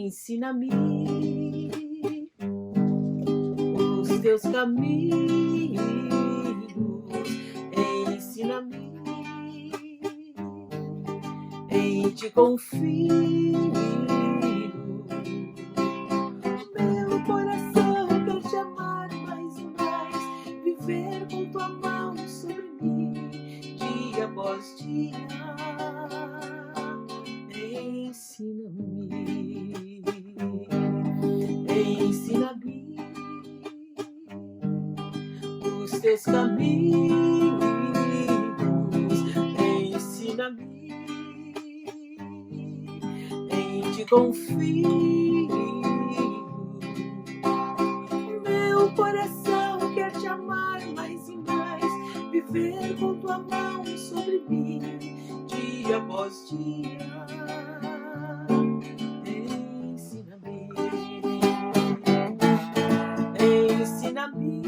ensina-me os teus caminhos, ensina-me, em ti confio. Meu coração quer te amar mais e mais, viver com tua mão sobre mim, dia após dia. Ensina-me, ensina-me os teus caminhos, ensina-me, em ti confio. Meu coração quer te amar mais e mais, viver com tua mão sobre mim, dia após dia. Ensina-me, ensina-me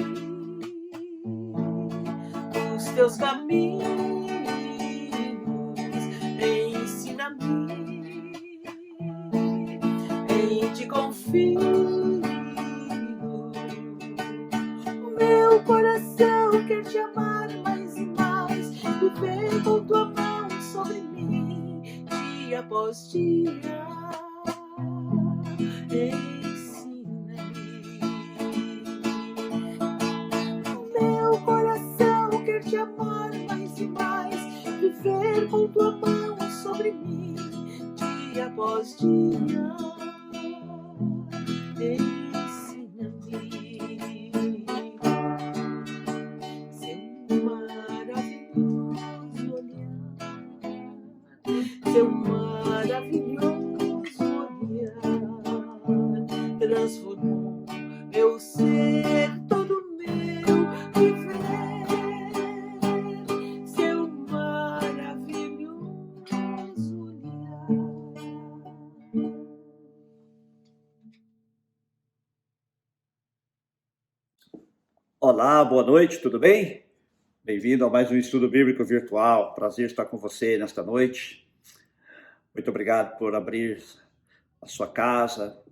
os teus caminhos, ensina-me, em ti confio. Meu coração quer te amar mais e mais, viver com tua mão sobre mim, dia após dia. Ensina-me. Meu coração quer te amar mais e mais, viver com tua mão sobre mim, dia após dia. Ensina-me. Seu maravilhoso olhar transformou meu ser, todo meu viver. Seu maravilhoso olhar. Olá, boa noite, tudo bem? Bem-vindo a mais um estudo bíblico virtual. Prazer estar com você nesta noite. Muito obrigado por abrir a sua casa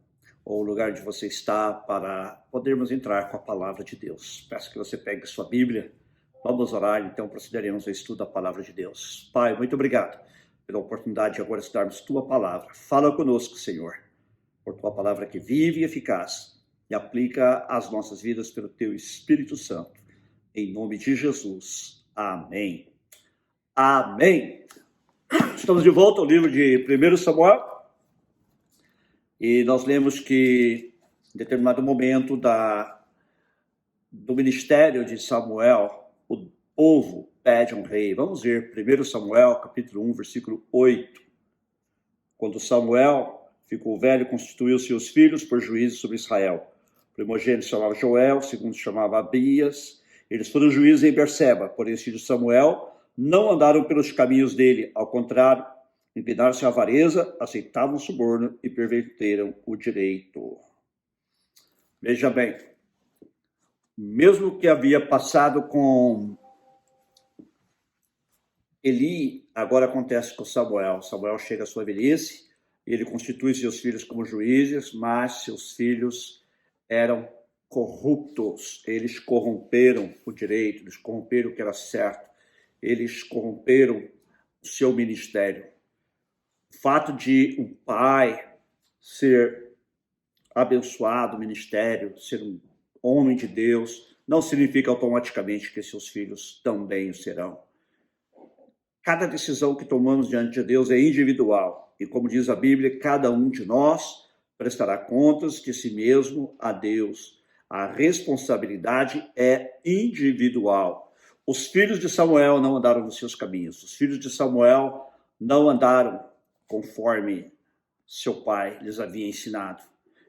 ou o lugar onde você está para podermos entrar com a palavra de Deus. Peço que você pegue sua Bíblia. Vamos orar, então procederemos ao estudo da palavra de Deus. Pai, muito obrigado pela oportunidade de agora estudarmos tua palavra. Fala conosco, Senhor, por tua palavra que vive e eficaz e aplica às nossas vidas pelo teu Espírito Santo. Em nome de Jesus. Amém. Amém. Estamos de volta ao livro de 1 Samuel. E nós lemos que, em determinado momento do ministério de Samuel, o povo pede um rei. Vamos ver 1 Samuel, capítulo 1, versículo 8. Quando Samuel ficou velho, constituiu seus filhos por juízes sobre Israel. O primogênito se chamava Joel, o segundo se chamava Abias. Eles foram juízes em Berseba, porém os filhos de Samuel não andaram pelos caminhos dele, ao contrário, inclinaram-se à avareza, aceitavam o suborno e perverteram o direito. Veja bem, mesmo que havia passado com Eli, agora acontece com Samuel. Samuel chega à sua velhice, ele constitui seus filhos como juízes, mas seus filhos eram corruptos, eles corromperam o direito, eles corromperam o que era certo, eles corromperam o seu ministério. O fato de um pai ser abençoado, o ministério, ser um homem de Deus, não significa automaticamente que seus filhos também o serão. Cada decisão que tomamos diante de Deus é individual. E como diz a Bíblia, cada um de nós prestará contas de si mesmo a Deus. A responsabilidade é individual. Os filhos de Samuel não andaram nos seus caminhos. Os filhos de Samuel não andaram conforme seu pai lhes havia ensinado.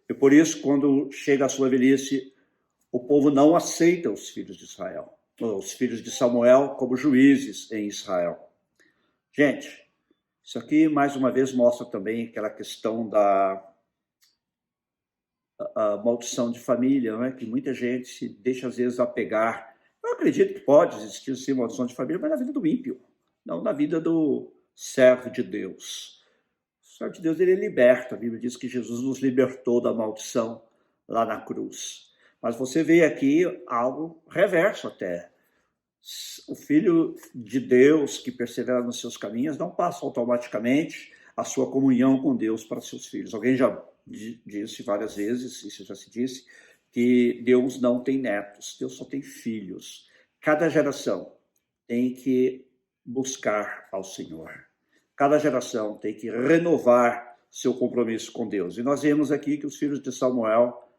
E por isso, quando chega a sua velhice, o povo não aceita os filhos de Israel, os filhos de Samuel como juízes em Israel. Gente, isso aqui mais uma vez mostra também aquela questão da maldição de família, não é? Que muita gente se deixa às vezes apegar. Eu acredito que pode existir sim maldição de família, mas na vida do ímpio, não na vida do servo de Deus. sabe de Deus, ele liberta. A Bíblia diz que Jesus nos libertou da maldição lá na cruz. Mas você vê aqui algo reverso até. O filho de Deus que persevera nos seus caminhos não passa automaticamente a sua comunhão com Deus para seus filhos. Alguém já disse várias vezes, isso já se disse, que Deus não tem netos, Deus só tem filhos. Cada geração tem que buscar ao Senhor. Cada geração tem que renovar seu compromisso com Deus. E nós vemos aqui que os filhos de Samuel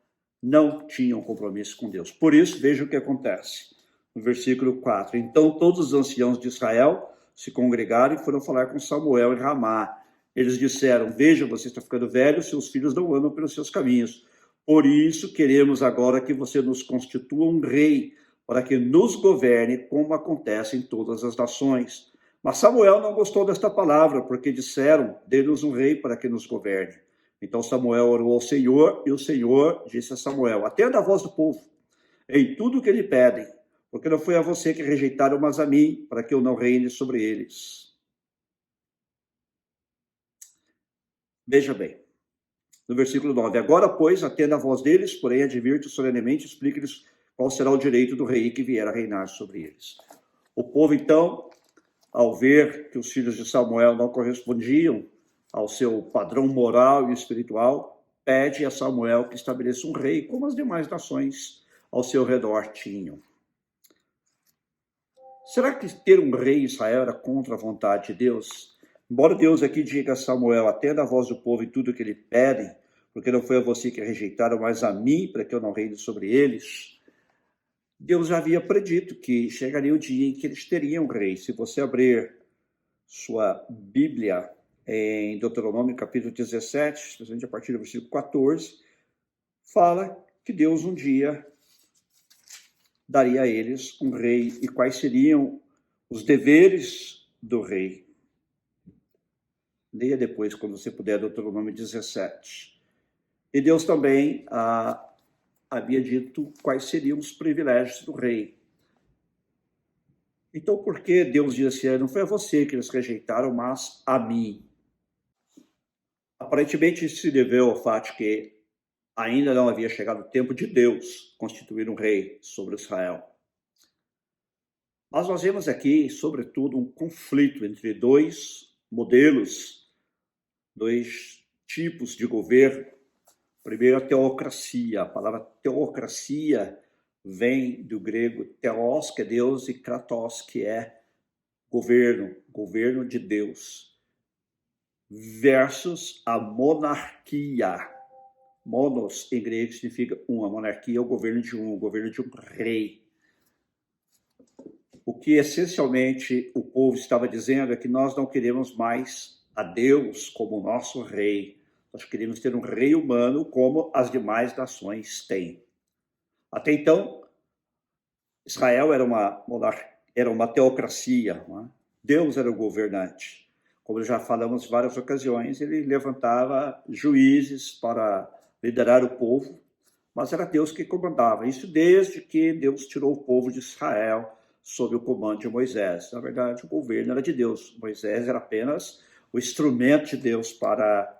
não tinham compromisso com Deus. Por isso, veja o que acontece. No versículo 4. Então todos os anciãos de Israel se congregaram e foram falar com Samuel em Ramá. Eles disseram: veja, você está ficando velho, seus filhos não andam pelos seus caminhos. Por isso queremos agora que você nos constitua um rei, para que nos governe como acontece em todas as nações. Mas Samuel não gostou desta palavra, porque disseram: dê-nos um rei para que nos governe. Então Samuel orou ao Senhor, e o Senhor disse a Samuel: atenda a voz do povo, em tudo o que lhe pedem, porque não foi a você que rejeitaram, mas a mim, para que eu não reine sobre eles. Veja bem, no versículo 9: agora, pois, atenda a voz deles, porém advirte solenemente, explique-lhes qual será o direito do rei que vier a reinar sobre eles. O povo, então, ao ver que os filhos de Samuel não correspondiam ao seu padrão moral e espiritual, pede a Samuel que estabeleça um rei, como as demais nações ao seu redor tinham. Será que ter um rei em Israel era contra a vontade de Deus? Embora Deus aqui diga a Samuel: atenda a voz do povo em tudo que lhe pedem, porque não foi a você que rejeitaram, mas a mim, para que eu não reine sobre eles. Deus já havia predito que chegaria o dia em que eles teriam um rei. Se você abrir sua Bíblia em Deuteronômio capítulo 17, especialmente a partir do versículo 14, fala que Deus um dia daria a eles um rei e quais seriam os deveres do rei. Leia depois, quando você puder, Deuteronômio 17. E Deus também havia dito quais seriam os privilégios do rei. Então, por que Deus disse: não foi a você que eles rejeitaram, mas a mim? Aparentemente, isso se deveu ao fato que ainda não havia chegado o tempo de Deus constituir um rei sobre Israel. Mas nós vemos aqui, sobretudo, um conflito entre dois modelos, dois tipos de governo. Primeiro, a teocracia. A palavra teocracia vem do grego theos, que é Deus, e kratos, que é governo, governo de Deus, versus a monarquia. Monos, em grego, significa um. A monarquia é o governo de um rei. O que, essencialmente, o povo estava dizendo é que nós não queremos mais a Deus como nosso rei. Nós queremos ter um rei humano como as demais nações têm. Até então, Israel era uma teocracia. Não é? Deus era o governante. Como já falamos em várias ocasiões, ele levantava juízes para liderar o povo, mas era Deus que comandava. Isso desde que Deus tirou o povo de Israel sob o comando de Moisés. Na verdade, o governo era de Deus. Moisés era apenas o instrumento de Deus para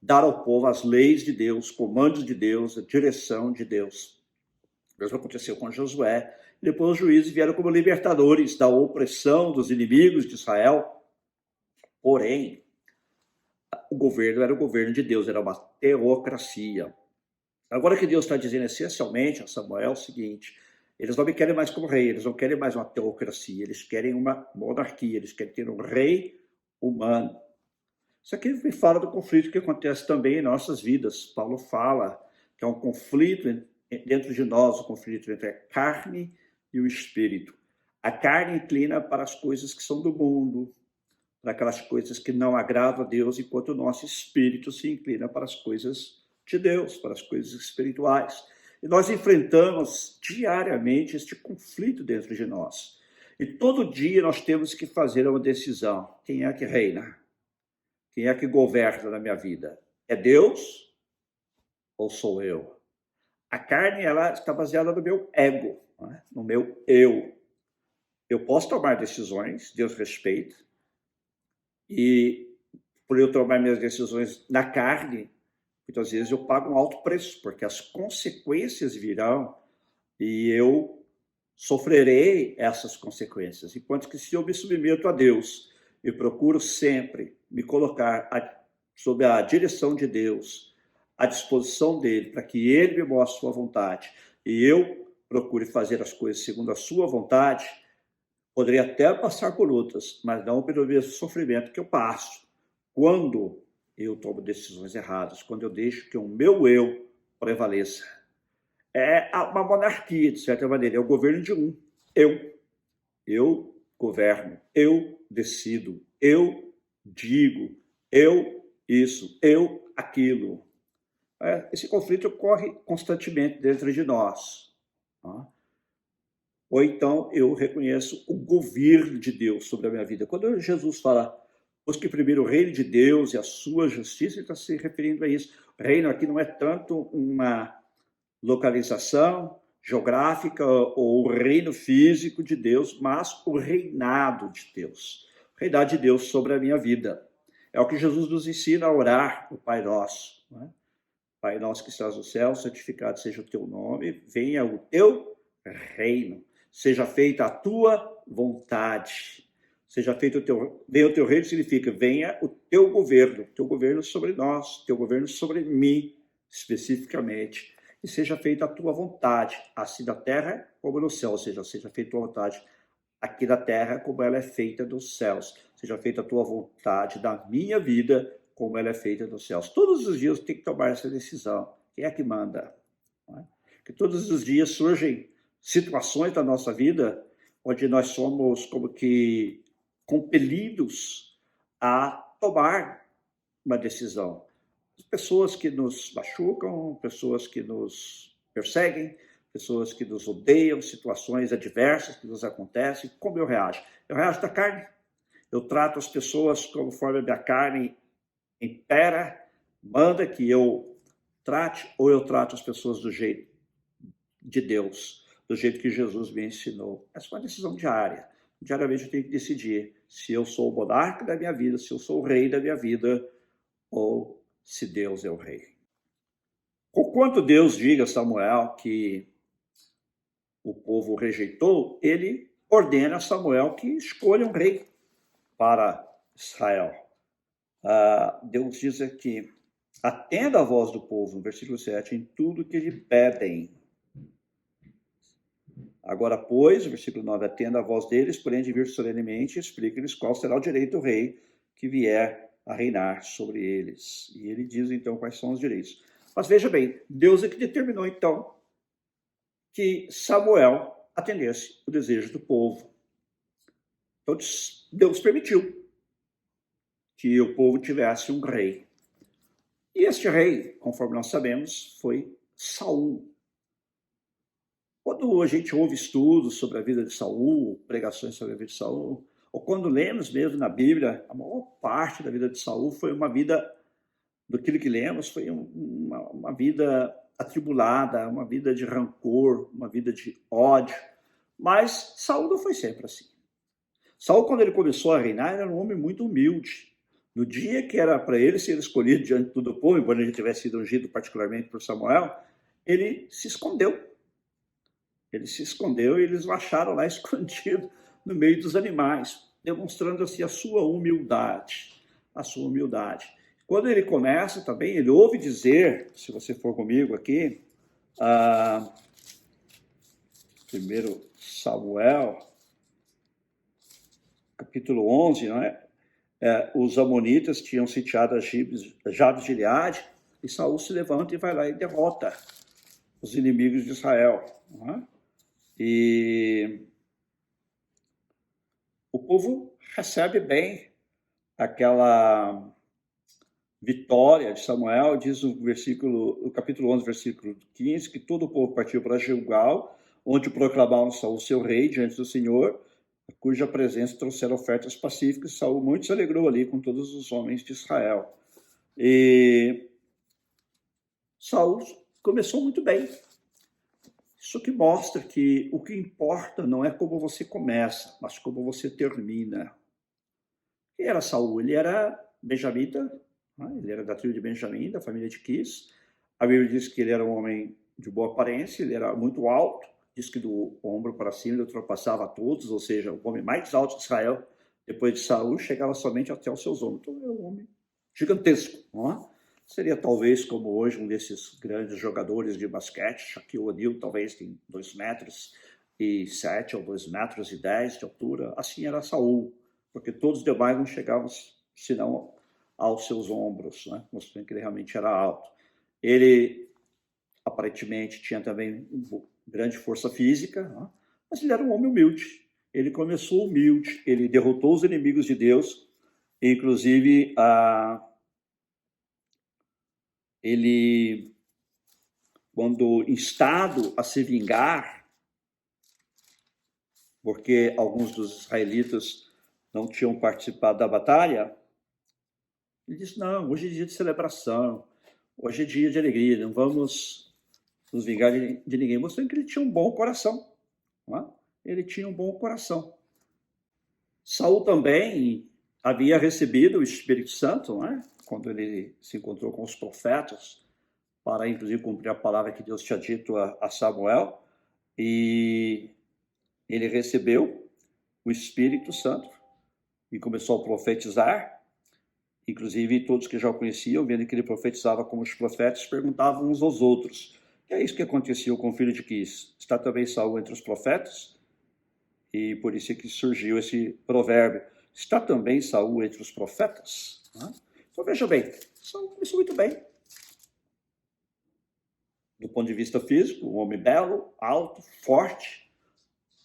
dar ao povo as leis de Deus, comandos de Deus, a direção de Deus. O mesmo aconteceu com Josué. Depois os juízes vieram como libertadores da opressão dos inimigos de Israel. Porém, o governo era o governo de Deus, era uma teocracia. Agora que Deus está dizendo essencialmente a Samuel é o seguinte: eles não me querem mais como rei, eles não querem mais uma teocracia, eles querem uma monarquia, eles querem ter um rei humano. Isso aqui me fala do conflito que acontece também em nossas vidas. Paulo fala que é um conflito dentro de nós, o conflito entre a carne e o espírito. A carne inclina para as coisas que são do mundo, para aquelas coisas que não agradam a Deus, enquanto o nosso espírito se inclina para as coisas de Deus, para as coisas espirituais. E nós enfrentamos diariamente este conflito dentro de nós. E todo dia nós temos que fazer uma decisão. Quem é que reina? Quem é que governa na minha vida? É Deus ou sou eu? A carne, ela está baseada no meu ego, não é? No meu eu. Eu posso tomar decisões, Deus respeita, e por eu tomar minhas decisões na carne, muitas vezes eu pago um alto preço, porque as consequências virão e eu sofrerei essas consequências. Enquanto que se eu me submeto a Deus e procuro sempre me colocar sob a direção de Deus, à disposição dele, para que ele me mostre sua vontade e eu procure fazer as coisas segundo a sua vontade, poderei até passar por lutas, mas não pelo mesmo sofrimento que eu passo quando eu tomo decisões erradas, quando eu deixo que o meu eu prevaleça. É uma monarquia, de certa maneira, é o governo de um. Eu governo, eu decido, eu digo, eu isso, eu aquilo. Esse conflito ocorre constantemente dentro de nós. Tá? Ou então eu reconheço o governo de Deus sobre a minha vida. Quando Jesus fala, busque primeiro o reino de Deus e a sua justiça, ele está se referindo a isso. O reino aqui não é tanto uma localização geográfica ou o reino físico de Deus, mas o reinado de Deus. O reinado de Deus sobre a minha vida. É o que Jesus nos ensina a orar, o Pai Nosso. Não é? Pai nosso que estás no céu, santificado seja o teu nome, venha o teu reino. Seja feita a tua vontade. Seja feito venha o teu reino significa venha o teu governo sobre nós, teu governo sobre mim, especificamente. E seja feita a tua vontade, assim na terra como no céu, ou seja feita a tua vontade aqui na terra como ela é feita nos céus. Seja feita a tua vontade na minha vida como ela é feita nos céus. Todos os dias tem que tomar essa decisão. Quem é que manda? Não é? Que todos os dias surgem situações da nossa vida onde nós somos como que compelidos a tomar uma decisão. Pessoas que nos machucam, pessoas que nos perseguem, pessoas que nos odeiam, situações adversas que nos acontecem. Como eu reajo? Eu reajo da carne. Eu trato as pessoas conforme a minha carne impera, manda que eu trate, ou eu trato as pessoas do jeito de Deus, do jeito que Jesus me ensinou. Essa é uma decisão diária. Diariamente eu tenho que decidir se eu sou o monarca da minha vida, se eu sou o rei da minha vida, ou se Deus é o rei. Conquanto Deus diga a Samuel que o povo rejeitou, ele ordena a Samuel que escolha um rei para Israel. Deus diz aqui, atenda a voz do povo, no versículo 7, em tudo que lhe pedem. Agora, pois, versículo 9, atenda a voz deles, porém, de vir solenemente, explica-lhes qual será o direito do rei que vier a reinar sobre eles. E ele diz, então, quais são os direitos. Mas veja bem, Deus é que determinou, então, que Samuel atendesse o desejo do povo. Então, Deus permitiu que o povo tivesse um rei. E este rei, conforme nós sabemos, foi Saul. Quando a gente ouve estudos sobre a vida de Saul, pregações sobre a vida de Saul, ou quando lemos mesmo na Bíblia, a maior parte da vida de Saul foi uma vida, daquilo que lemos, foi uma vida atribulada, uma vida de rancor, uma vida de ódio. Mas Saul não foi sempre assim. Saul, quando ele começou a reinar, era um homem muito humilde. No dia que era para ele ser escolhido diante de todo o povo, embora ele tivesse sido ungido particularmente por Samuel, ele se escondeu. Ele se escondeu e eles o acharam lá escondido no meio dos animais, demonstrando assim a sua humildade. A sua humildade. Quando ele começa também, ele ouve dizer, se você for comigo aqui, 1 Samuel, capítulo 11, não é? Os amonitas tinham sitiado Jabes de Gileade, e Saul se levanta e vai lá e derrota os inimigos de Israel. Não é? E o povo recebe bem aquela vitória de Samuel. Diz no capítulo 11, versículo 15, que todo o povo partiu para Gilgal, onde proclamaram Saul seu rei diante do Senhor, cuja presença trouxeram ofertas pacíficas. Saul muito se alegrou ali com todos os homens de Israel. E Saul começou muito bem. Isso que mostra que o que importa não é como você começa, mas como você termina. Quem era Saul? Ele era benjamita, né? Ele era da tribo de Benjamim, da família de Quis. A Bíblia diz que ele era um homem de boa aparência, ele era muito alto, diz que do ombro para cima ele ultrapassava todos, ou seja, o homem mais alto de Israel, depois de Saul, chegava somente até os seus ombros. Então, era um homem gigantesco, não é? Seria talvez como hoje um desses grandes jogadores de basquete, Shaquille O'Neal talvez tem 2,7 m ou 2,10 m de altura. Assim era Saul, porque todos os demais não chegavam senão aos seus ombros, né? Mostrando que ele realmente era alto. Ele aparentemente tinha também grande força física, né? Mas ele era um homem humilde. Ele começou humilde, ele derrotou os inimigos de Deus, inclusive ele, quando instado a se vingar, porque alguns dos israelitas não tinham participado da batalha, ele disse, não, hoje é dia de celebração, hoje é dia de alegria, não vamos nos vingar de ninguém, mostrando que ele tinha um bom coração, não é? Ele tinha um bom coração. Saul também havia recebido o Espírito Santo, não é? Quando ele se encontrou com os profetas, para inclusive cumprir a palavra que Deus tinha dito a Samuel, e ele recebeu o Espírito Santo e começou a profetizar. Inclusive todos que já o conheciam, vendo que ele profetizava como os profetas, perguntavam uns aos outros, que é isso que aconteceu com o filho de Quis? Está também Saul entre os profetas? E por isso é que surgiu esse provérbio. Está também Saul entre os profetas? Então veja bem, Saul começou muito bem. Do ponto de vista físico, um homem belo, alto, forte,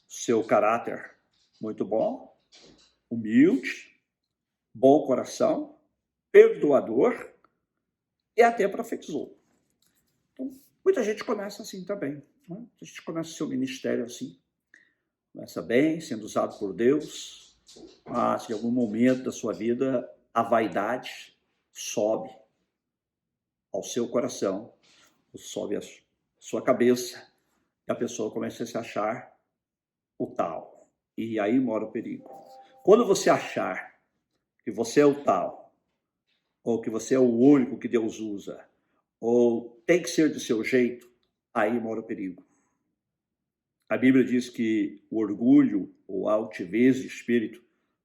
seu caráter muito bom, humilde, bom coração, perdoador e até profetizou. Então, muita gente começa assim também. Né? A gente começa o seu ministério assim. Começa bem, sendo usado por Deus, mas em algum momento da sua vida a vaidade sobe ao seu coração, sobe a sua cabeça, e a pessoa começa a se achar o tal. E aí mora o perigo. Quando você achar que você é o tal, ou que você é o único que Deus usa, ou tem que ser do seu jeito, aí mora o perigo. A Bíblia diz que o orgulho ou a altivez de espírito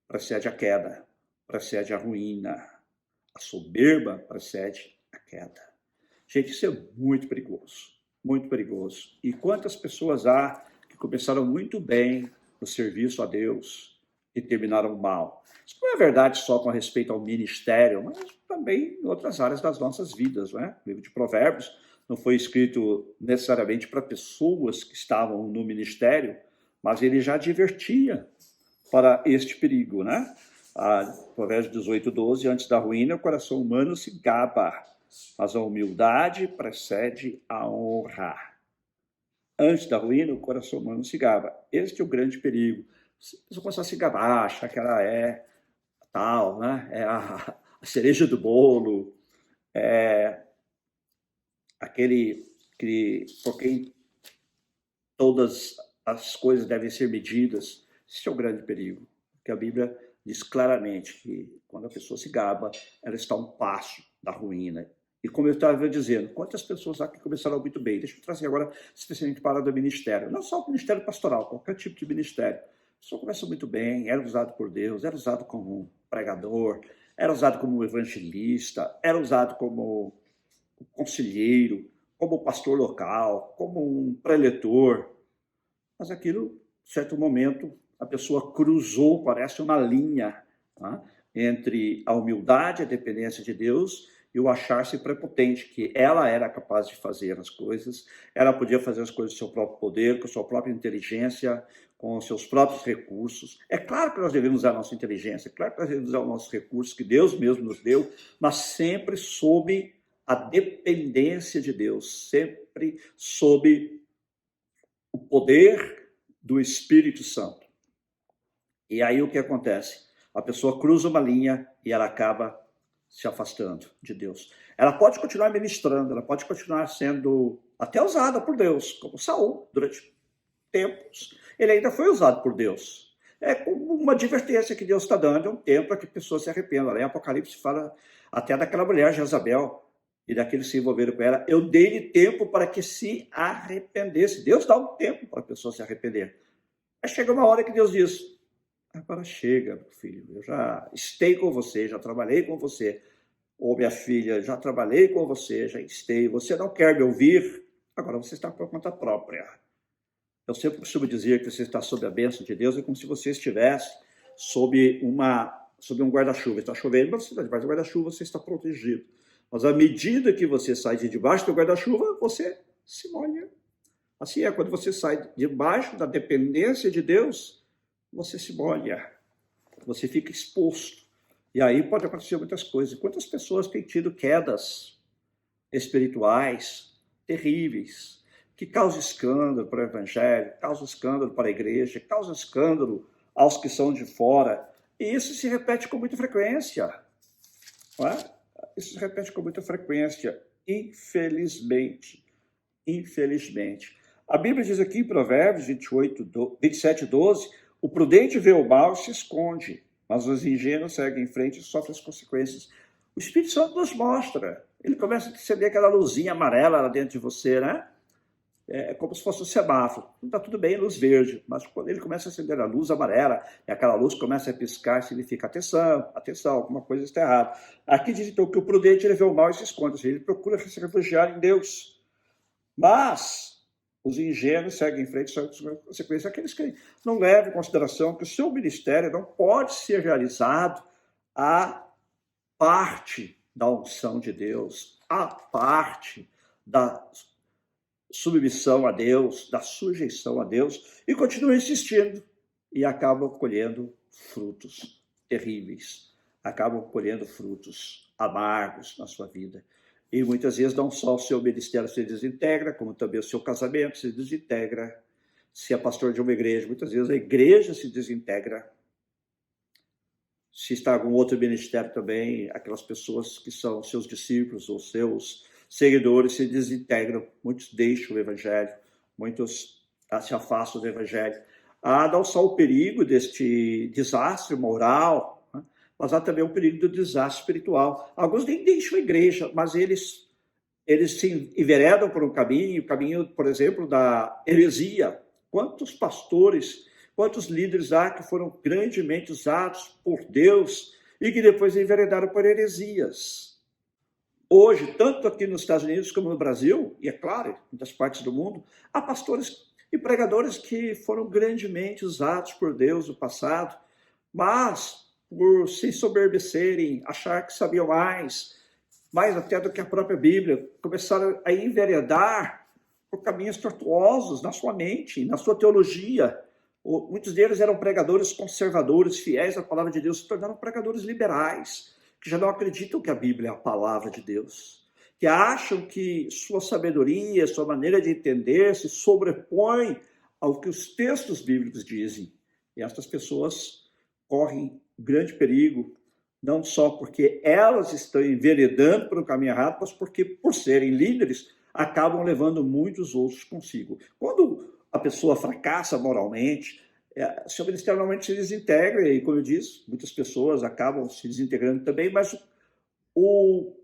precede a queda, precede a ruína. A soberba precede a queda. Gente, isso é muito perigoso, muito perigoso. E quantas pessoas há que começaram muito bem no serviço a Deus e terminaram mal? Isso não é verdade só com respeito ao ministério, mas também em outras áreas das nossas vidas, né? O livro de Provérbios não foi escrito necessariamente para pessoas que estavam no ministério, mas ele já advertia para este perigo, né? Provérbios 18:12, antes da ruína, o coração humano se gaba, mas a humildade precede a honra. Antes da ruína, o coração humano se gaba. Este é o grande perigo. Se a pessoa começar a se gabar, achar que ela é tal, né? É a cereja do bolo, é aquele que, por quem todas as coisas devem ser medidas. Esse é o grande perigo, porque a Bíblia diz claramente que quando a pessoa se gaba, ela está a um passo da ruína. E como eu estava dizendo, quantas pessoas aqui começaram muito bem? Deixa eu trazer agora, especialmente para o ministério. Não só o ministério pastoral, qualquer tipo de ministério. A pessoa começa muito bem, era usado por Deus, era usado como pregador, era usado como evangelista, era usado como conselheiro, como pastor local, como um preletor. Mas aquilo, em certo momento, a pessoa cruzou, parece uma linha, tá? Entre a humildade, a dependência de Deus e o achar-se prepotente, que ela era capaz de fazer as coisas, ela podia fazer as coisas com seu próprio poder, com sua própria inteligência, com os seus próprios recursos. É claro que nós devemos usar a nossa inteligência, é claro que nós devemos usar os nossos recursos que Deus mesmo nos deu, mas sempre sob a dependência de Deus, sempre sob o poder do Espírito Santo. E aí o que acontece? A pessoa cruza uma linha e ela acaba se afastando de Deus. Ela pode continuar ministrando, ela pode continuar sendo até usada por Deus, como Saul, durante tempos. Ele ainda foi usado por Deus. É como uma advertência que Deus está dando, é um tempo para que pessoas se arrependam. Lá em Apocalipse fala até daquela mulher, Jezabel, e daqueles que se envolveram com ela. Eu dei-lhe tempo para que se arrependesse. Deus dá um tempo para a pessoa se arrepender. Aí chega uma hora que Deus diz, agora chega, meu filho, eu já estei com você, já trabalhei com você. Ou minha filha, já trabalhei com você, já estei, você não quer me ouvir, agora você está por conta própria. Eu sempre costumo dizer que você está sob a bênção de Deus, é como se você estivesse sob um guarda-chuva. Está chovendo, mas você está debaixo do guarda-chuva, você está protegido. Mas à medida que você sai de debaixo do guarda-chuva, você se molha. Assim é, quando você sai debaixo da dependência de Deus, você se molha, você fica exposto. E aí pode acontecer muitas coisas. Quantas pessoas têm tido quedas espirituais terríveis, que causam escândalo para o evangelho, causam escândalo para a igreja, causam escândalo aos que são de fora. E isso se repete com muita frequência. Não é? Isso se repete com muita frequência, infelizmente. Infelizmente. A Bíblia diz aqui em Provérbios 27, 12, o prudente vê o mal e se esconde, mas os ingênuos seguem em frente e sofrem as consequências. O Espírito Santo nos mostra. Ele começa a acender aquela luzinha amarela lá dentro de você, né? É como se fosse um semáforo. Não está tudo bem, luz verde, mas quando ele começa a acender a luz amarela, e aquela luz começa a piscar, significa atenção, atenção, alguma coisa está errada. Aqui diz então que o prudente ele vê o mal e se esconde, ou seja, ele procura se refugiar em Deus. Mas os ingênuos seguem em frente, são consequências. Aqueles que não levam em consideração que o seu ministério não pode ser realizado à parte da unção de Deus, à parte da submissão a Deus, da sujeição a Deus, e continuam insistindo e acabam colhendo frutos terríveis, acabam colhendo frutos amargos na sua vida. E muitas vezes não só o seu ministério se desintegra, como também o seu casamento se desintegra. Se é pastor de uma igreja, muitas vezes a igreja se desintegra. Se está em algum outro ministério também, aquelas pessoas que são seus discípulos ou seus seguidores se desintegram, muitos deixam o evangelho, muitos se afastam do evangelho. Há não só o perigo deste desastre moral, né, mas há também o perigo do desastre espiritual. Alguns nem deixam a igreja, mas eles se enveredam por um caminho, por exemplo, da heresia. Quantos pastores, quantos líderes há que foram grandemente usados por Deus e que depois enveredaram por heresias? Hoje, tanto aqui nos Estados Unidos como no Brasil, e é claro, em muitas partes do mundo, há pastores e pregadores que foram grandemente usados por Deus no passado, mas por se ensoberbecerem, achar que sabiam mais até do que a própria Bíblia, começaram a enveredar por caminhos tortuosos na sua mente, na sua teologia. Muitos deles eram pregadores conservadores, fiéis à palavra de Deus, se tornaram pregadores liberais, que já não acreditam que a Bíblia é a palavra de Deus, que acham que sua sabedoria, sua maneira de entender se sobrepõe ao que os textos bíblicos dizem. E estas pessoas correm grande perigo, não só porque elas estão enveredando para o caminho errado, mas porque, por serem líderes, acabam levando muitos outros consigo. Quando a pessoa fracassa moralmente, seu ministério normalmente se desintegra, e como eu disse, muitas pessoas acabam se desintegrando também, mas o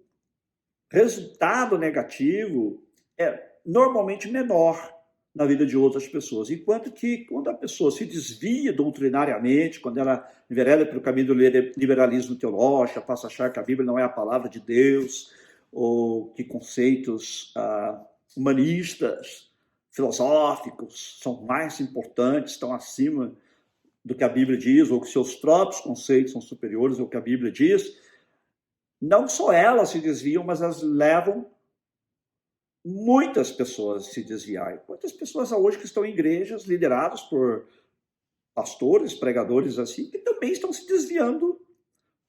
resultado negativo é normalmente menor na vida de outras pessoas, enquanto que quando a pessoa se desvia doutrinariamente, quando ela envereda pelo caminho do liberalismo teológico, passa a achar que a Bíblia não é a palavra de Deus, ou que conceitos humanistas, filosóficos são mais importantes, estão acima do que a Bíblia diz, ou que seus próprios conceitos são superiores ao que a Bíblia diz, não só elas se desviam, mas elas levam muitas pessoas a se desviarem. Quantas pessoas há hoje que estão em igrejas lideradas por pastores, pregadores assim, que também estão se desviando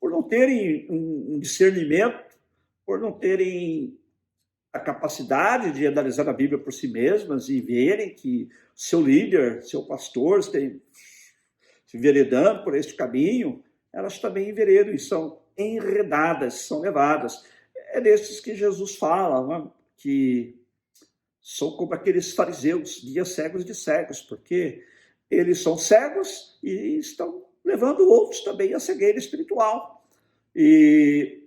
por não terem um discernimento, por não terem a capacidade de analisar a Bíblia por si mesmas e verem que seu líder, seu pastor, está se enveredando por este caminho, elas também enveredam e são enredadas, são levadas. É desses que Jesus fala, né? Que são como aqueles fariseus, guias cegos de cegos, porque eles são cegos e estão levando outros também à cegueira espiritual. E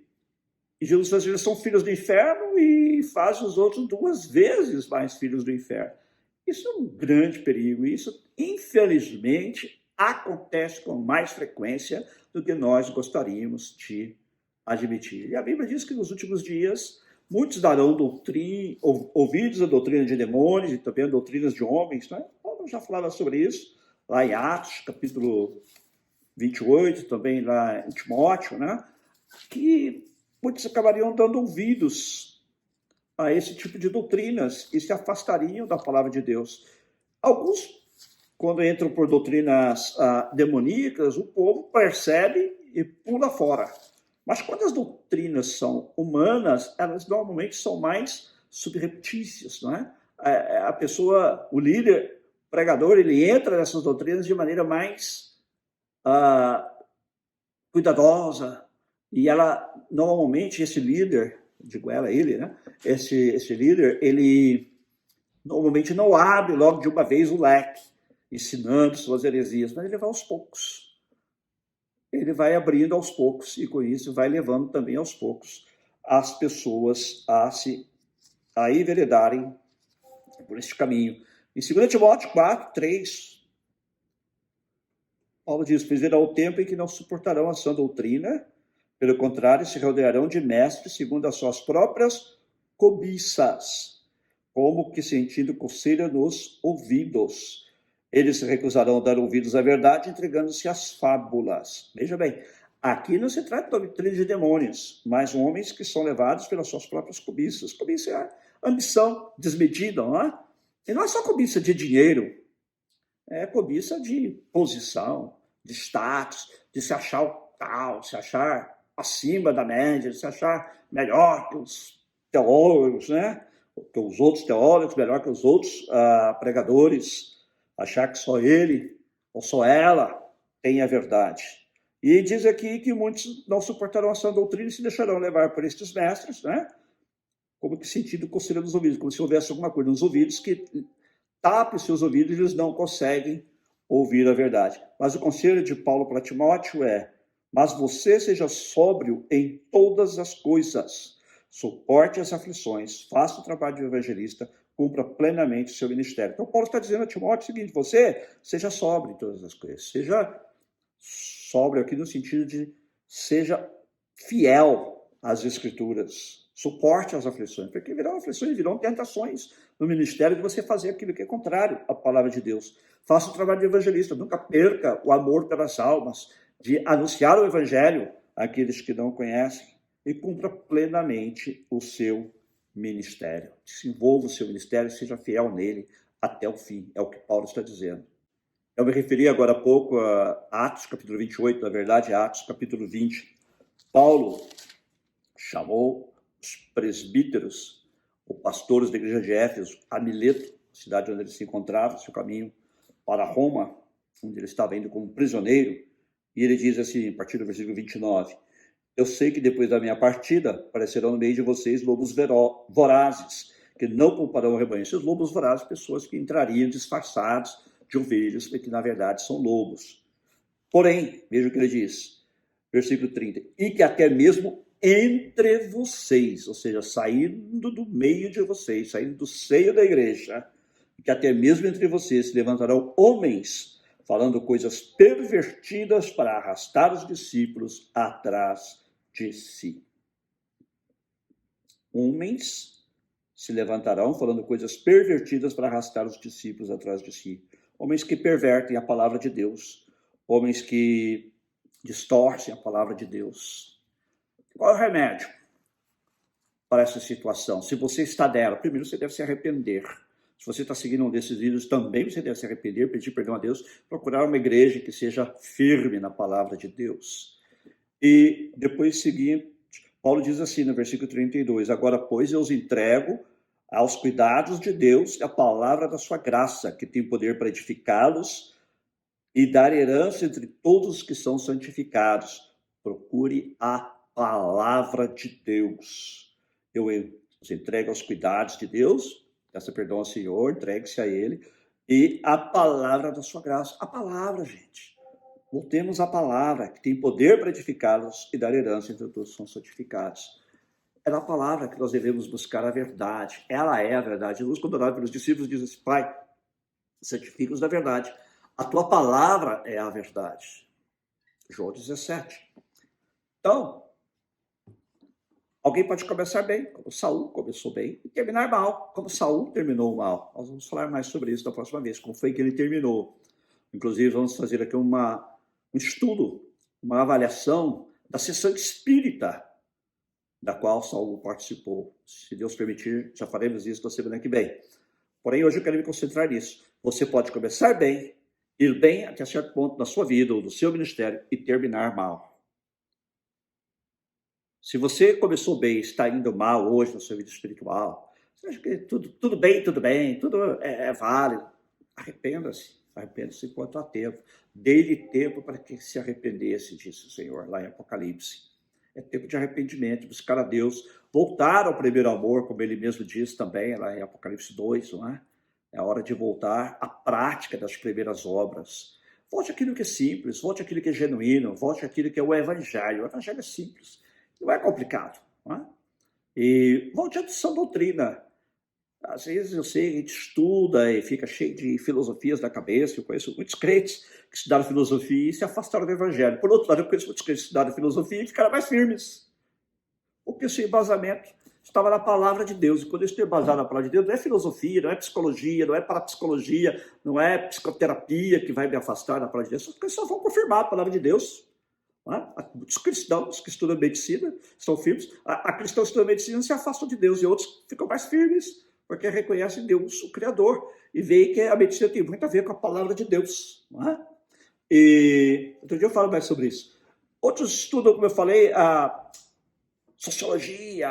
Jesus faz, eles são filhos do inferno e faz os outros 2 vezes mais filhos do inferno. Isso é um grande perigo. Isso, infelizmente, acontece com mais frequência do que nós gostaríamos de admitir. E a Bíblia diz que nos últimos dias muitos darão ouvidos à doutrina de demônios e também a doutrinas de homens. Né? Paulo já falava sobre isso lá em Atos, capítulo 28, também lá em Timóteo, né? Que muitos acabariam dando ouvidos a esse tipo de doutrinas e se afastariam da palavra de Deus. Alguns, quando entram por doutrinas demoníacas, o povo percebe e pula fora. Mas quando as doutrinas são humanas, elas normalmente são mais subreptícias, não é? A pessoa, o líder, o pregador, ele entra nessas doutrinas de maneira mais cuidadosa, e ela, normalmente, esse líder, digo ela, ele, né? Esse líder, ele normalmente não abre logo de uma vez o leque, ensinando suas heresias, mas ele vai aos poucos. Ele vai abrindo aos poucos, e com isso vai levando também aos poucos as pessoas a enveredarem por este caminho. Em 2 Timóteo 4, 3, Paulo diz: pois virá o tempo em que não suportarão a sã doutrina, pelo contrário, se rodearão de mestres segundo as suas próprias cobiças, como que sentindo coceira nos ouvidos. Eles se recusarão a dar ouvidos à verdade, entregando-se às fábulas. Veja bem, aqui não se trata de doutrina de demônios, mas homens que são levados pelas suas próprias cobiças. Cobiça é ambição desmedida, não é? E não é só cobiça de dinheiro, é cobiça de posição, de status, de se achar o tal, se achar acima da média, de se achar melhor que os teólogos, né? Que os outros teólogos, melhor que os outros pregadores, achar que só ele ou só ela tem a verdade. E diz aqui que muitos não suportarão a sã doutrina e se deixarão levar por estes mestres, né? Como que sentido coceira nos ouvidos, como se houvesse alguma coisa nos ouvidos que tape os seus ouvidos e eles não conseguem ouvir a verdade. Mas o conselho de Paulo para Timóteo é: mas você seja sóbrio em todas as coisas, suporte as aflições, faça o trabalho de evangelista, cumpra plenamente o seu ministério. Então Paulo está dizendo a Timóteo o seguinte: você seja sóbrio em todas as coisas, seja sóbrio aqui no sentido de seja fiel às escrituras, suporte as aflições, porque virão aflições, virão tentações no ministério de você fazer aquilo que é contrário à palavra de Deus. Faça o trabalho de evangelista, nunca perca o amor pelas almas, de anunciar o evangelho àqueles que não conhecem, e cumpra plenamente o seu ministério. Desenvolva o seu ministério, seja fiel nele até o fim, é o que Paulo está dizendo. Eu me referi agora há pouco a Atos, capítulo 28, na verdade, Atos, capítulo 20. Paulo chamou os presbíteros, os pastores da igreja de Éfeso, a Mileto, cidade onde ele se encontrava, seu caminho para Roma, onde ele estava indo como prisioneiro, e ele diz assim, a partir do versículo 29, eu sei que depois da minha partida aparecerão no meio de vocês lobos vorazes, que não pouparão o rebanho. Esses lobos vorazes, pessoas que entrariam disfarçados de ovelhas, mas que na verdade são lobos. Porém, veja o que ele diz, versículo 30, e que até mesmo entre vocês, ou seja, saindo do meio de vocês, saindo do seio da igreja, que até mesmo entre vocês se levantarão homens falando coisas pervertidas para arrastar os discípulos atrás de si. Homens se levantarão falando coisas pervertidas para arrastar os discípulos atrás de si. Homens que pervertem a palavra de Deus, homens que distorcem a palavra de Deus. Qual é o remédio para essa situação? Se você está dela, primeiro você deve se arrepender. Se você está seguindo um desses vídeos, também você deve se arrepender, pedir perdão a Deus, procurar uma igreja que seja firme na palavra de Deus. E depois seguinte, Paulo diz assim no versículo 32, agora, pois, eu os entrego aos cuidados de Deus e a palavra da sua graça, que tem poder para edificá-los e dar herança entre todos os que são santificados. Procure a palavra de Deus. Eu os entrego aos cuidados de Deus, peça perdão ao Senhor, entregue-se a Ele, e a palavra da sua graça. A palavra, gente. Voltemos à palavra, que tem poder para edificá-los e dar herança entre todos que são santificados. É na palavra que nós devemos buscar a verdade. Ela é a verdade. Jesus, quando orava pelos discípulos, diz assim: Pai, santifica-os na verdade. A tua palavra é a verdade. João 17. Então, alguém pode começar bem, como Saul começou bem, e terminar mal, como Saul terminou mal. Nós vamos falar mais sobre isso da próxima vez, como foi que ele terminou. Inclusive, vamos fazer aqui um estudo, uma avaliação da sessão espírita da qual Saul participou. Se Deus permitir, já faremos isso na semana que vem. Porém, hoje eu quero me concentrar nisso. Você pode começar bem, ir bem até certo ponto na sua vida ou no seu ministério e terminar mal. Se você começou bem e está indo mal hoje na sua vida espiritual, você acha que tudo bem, tudo é válido. Arrependa-se enquanto há tempo. Dê-lhe tempo para que se arrependesse, disse o Senhor lá em Apocalipse. É tempo de arrependimento, buscar a Deus, voltar ao primeiro amor, como ele mesmo diz também, lá em Apocalipse 2, não é? É a hora de voltar à prática das primeiras obras. Volte àquilo que é simples, volte àquilo que é genuíno, volte àquilo que é o Evangelho. O Evangelho é simples, não é complicado, não é? E volte à sã doutrina. Às vezes eu sei, a gente estuda e fica cheio de filosofias na cabeça. Eu conheço muitos crentes que estudaram filosofia e se afastaram do Evangelho. Por outro lado, eu conheço muitos crentes que estudaram filosofia e ficaram mais firmes. Porque o seu embasamento estava na palavra de Deus. E quando eu estou embasado na palavra de Deus, não é filosofia, não é psicologia, não é parapsicologia, não é psicoterapia que vai me afastar da palavra de Deus. Porque só vão confirmar a palavra de Deus. Não é? Muitos cristãos que estudam medicina são firmes. A cristãos que estudam medicina se afastam de Deus e outros ficam mais firmes, porque reconhecem Deus, o Criador, e veem que a medicina tem muito a ver com a palavra de Deus. Não é? E outro dia eu falo mais sobre isso. Outros estudam, como eu falei, a sociologia,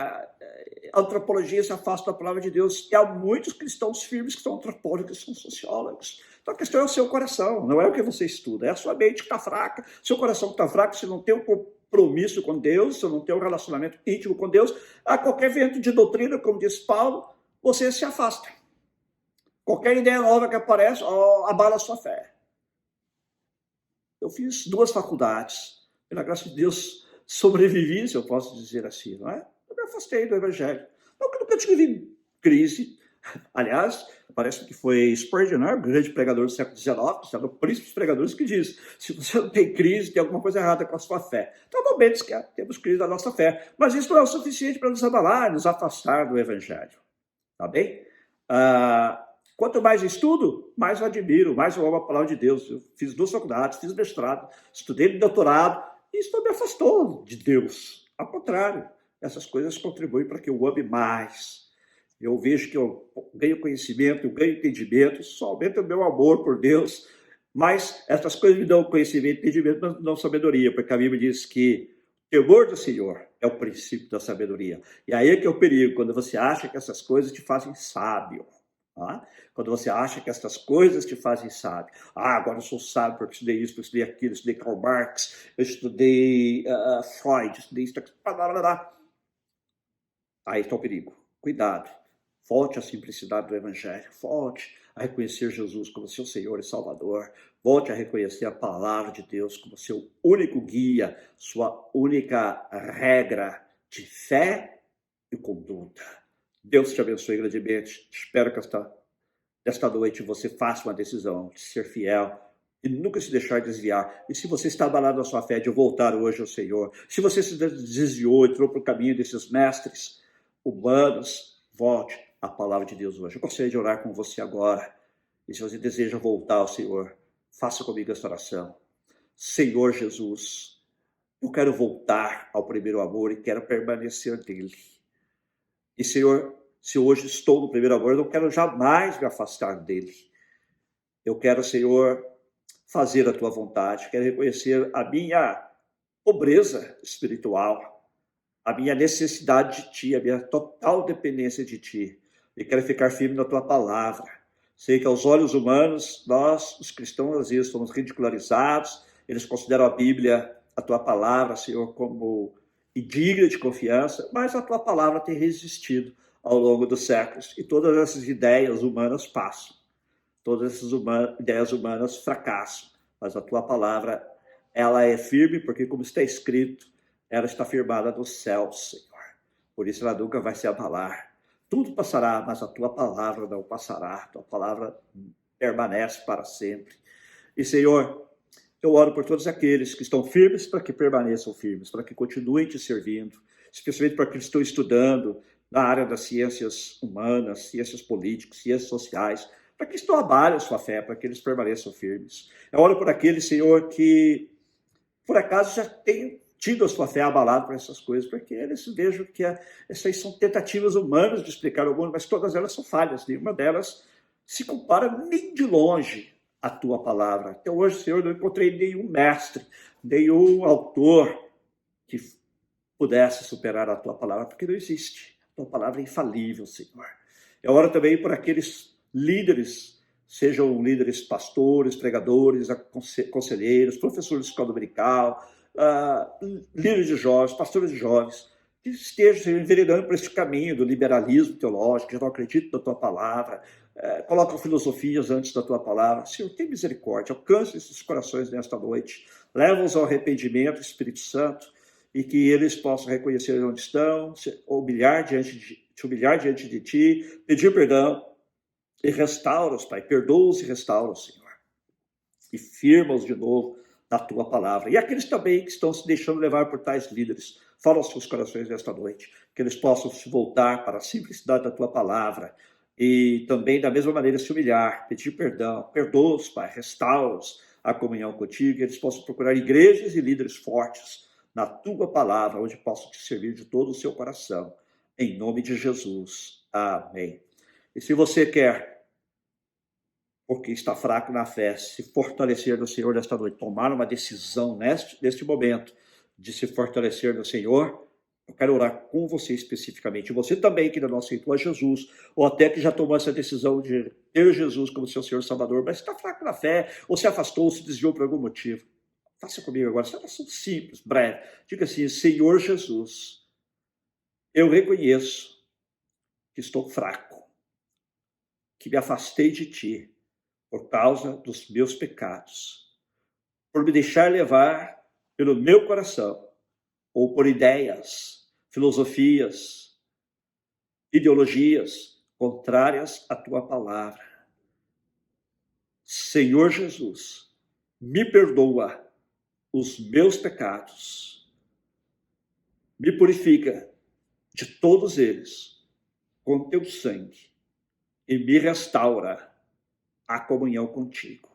a antropologia se afasta da palavra de Deus. E há muitos cristãos firmes que são antropólogos, que são sociólogos. Então a questão é o seu coração, não é o que você estuda, é a sua mente que está fraca, seu coração que está fraco, se não tem um compromisso com Deus, se não tem um relacionamento íntimo com Deus, a qualquer vento de doutrina, como diz Paulo, você se afasta. Qualquer ideia nova que aparece, abala a sua fé. Eu fiz 2 faculdades, pela graça de Deus, sobrevivi, se eu posso dizer assim, não é? Eu me afastei do Evangelho. Não que eu nunca tive crise. Aliás, parece que foi Spurgeon, né? O grande pregador do século XIX, que era o príncipe dos pregadores, que diz: se você não tem crise, tem alguma coisa errada com a sua fé. Então, há momentos que temos crise da nossa fé, mas isso não é o suficiente para nos abalar, nos afastar do Evangelho. Tá bem? Quanto mais eu estudo, mais eu admiro, mais eu amo a palavra de Deus. Eu fiz 2 faculdades, fiz mestrado, estudei doutorado, e isso não me afastou de Deus. Ao contrário, essas coisas contribuem para que eu ame mais. Eu vejo que eu ganho conhecimento, eu ganho entendimento, isso aumenta o meu amor por Deus, mas essas coisas me dão conhecimento e entendimento, mas não sabedoria, porque a Bíblia diz que o temor do Senhor é o princípio da sabedoria. E aí é que é o perigo, quando você acha que essas coisas te fazem sábio. Tá? Quando você acha que essas coisas te fazem sábio. Agora eu sou sábio porque estudei isso, eu estudei aquilo, eu estudei Karl Marx, eu estudei Freud, eu estudei isso, aí está o perigo. Cuidado. Volte à simplicidade do Evangelho. Volte a reconhecer Jesus como seu Senhor e Salvador. Volte a reconhecer a palavra de Deus como seu único guia, sua única regra de fé e conduta. Deus te abençoe grandemente. Espero que esta noite você faça uma decisão de ser fiel e nunca se deixar desviar. E se você está abalado na sua fé, de voltar hoje ao Senhor. Se você se desviou, entrou para o caminho desses mestres humanos, volte à palavra de Deus hoje. Eu gostaria de orar com você agora. E se você deseja voltar ao Senhor, faça comigo esta oração. Senhor Jesus, eu quero voltar ao primeiro amor e quero permanecer nele. E, Senhor, se hoje estou no primeiro amor, eu não quero jamais me afastar dele. Eu quero, Senhor, fazer a tua vontade. Quero reconhecer a minha pobreza espiritual, a minha necessidade de ti, a minha total dependência de ti. E quero ficar firme na tua palavra. Sei que aos olhos humanos, nós, os cristãos, às vezes somos ridicularizados. Eles consideram a Bíblia, a tua palavra, Senhor, como indigna de confiança, mas a tua palavra tem resistido ao longo dos séculos, e todas essas ideias humanas passam. Todas essas ideias humanas fracassam, mas a tua palavra, ela é firme, porque como está escrito, ela está firmada nos céus, Senhor. Por isso ela nunca vai se abalar. Tudo passará, mas a tua palavra não passará. A tua palavra permanece para sempre. E, Senhor, eu oro por todos aqueles que estão firmes para que permaneçam firmes, para que continuem te servindo, especialmente para aqueles que estão estudando na área das ciências humanas, ciências políticas, ciências sociais, para que eles não abalem a sua fé, para que eles permaneçam firmes. Eu oro por aqueles, Senhor, que por acaso já têm tido a sua fé abalada por essas coisas, porque eles vejam que essas são tentativas humanas de explicar o mundo, mas todas elas são falhas, nenhuma delas se compara nem de longe à tua palavra. Até hoje, Senhor, não encontrei nenhum mestre, nenhum autor que pudesse superar a tua palavra, porque não existe. A tua palavra é infalível, Senhor. Eu oro também por aqueles líderes, sejam líderes pastores, pregadores, conselheiros, professores de escola dominical, líderes de jovens, pastores de jovens, que estejam enveredando por este caminho do liberalismo teológico, que não acreditam na tua palavra, colocam filosofias antes da tua palavra. Senhor, tem misericórdia, alcance esses corações nesta noite, leva-os ao arrependimento, Espírito Santo, e que eles possam reconhecer onde estão, se humilhar diante de ti, pedir perdão, e restaura-os, Pai, perdoa-os e restaura-os, Senhor, e firma-os de novo na tua palavra. E aqueles também que estão se deixando levar por tais líderes, fala aos seus corações nesta noite, que eles possam se voltar para a simplicidade da tua palavra, e também da mesma maneira se humilhar, pedir perdão, perdoa-os, Pai, restaura-os a comunhão contigo, que eles possam procurar igrejas e líderes fortes na tua palavra, onde possam te servir de todo o seu coração, em nome de Jesus. Amém. E se você quer, porque está fraco na fé, se fortalecer no Senhor nesta noite, tomar uma decisão neste momento de se fortalecer no Senhor, eu quero orar com você especificamente. Você também que ainda não aceitou a Jesus, ou até que já tomou essa decisão de ter Jesus como seu Senhor Salvador, mas está fraco na fé, ou se afastou, ou se desviou por algum motivo. Faça comigo agora, essa oração simples, breve. Diga assim: Senhor Jesus, eu reconheço que estou fraco, que me afastei de ti por causa dos meus pecados, por me deixar levar pelo meu coração, ou por ideias, filosofias, ideologias contrárias à tua palavra. Senhor Jesus, me perdoa os meus pecados, me purifica de todos eles com teu sangue e me restaura a comunhão contigo.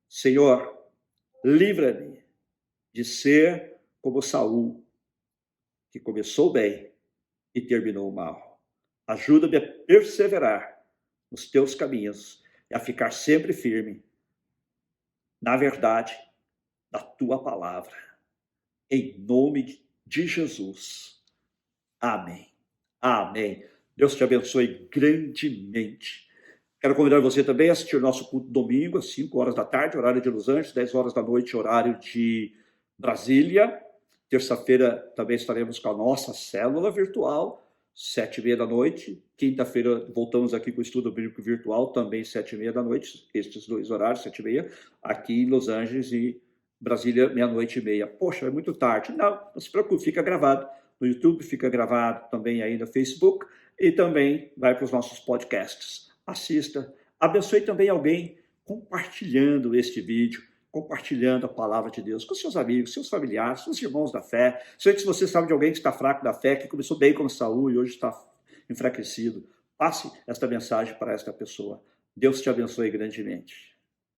Senhor, livra-me de ser como Saul, que começou bem e terminou mal. Ajuda-me a perseverar nos teus caminhos e a ficar sempre firme na verdade da tua palavra. Em nome de Jesus. Amém. Amém. Deus te abençoe grandemente. Quero convidar você também a assistir o nosso culto domingo, às 5 horas da tarde, horário de Los Angeles, 10 horas da noite, horário de Brasília. Terça-feira também estaremos com a nossa célula virtual, 7h30 da noite. Quinta-feira voltamos aqui com o estudo bíblico virtual, também 7h30 da noite. Estes dois horários, 7h30, aqui em Los Angeles e Brasília, 00:30. Poxa, é muito tarde. Não se preocupe, fica gravado no YouTube, fica gravado também aí no Facebook e também vai para os nossos podcasts. Assista, abençoe também alguém compartilhando este vídeo, compartilhando a palavra de Deus com seus amigos, seus familiares, seus irmãos da fé. Se você sabe de alguém que está fraco da fé, que começou bem como Saul e hoje está enfraquecido, passe esta mensagem para esta pessoa. Deus te abençoe grandemente.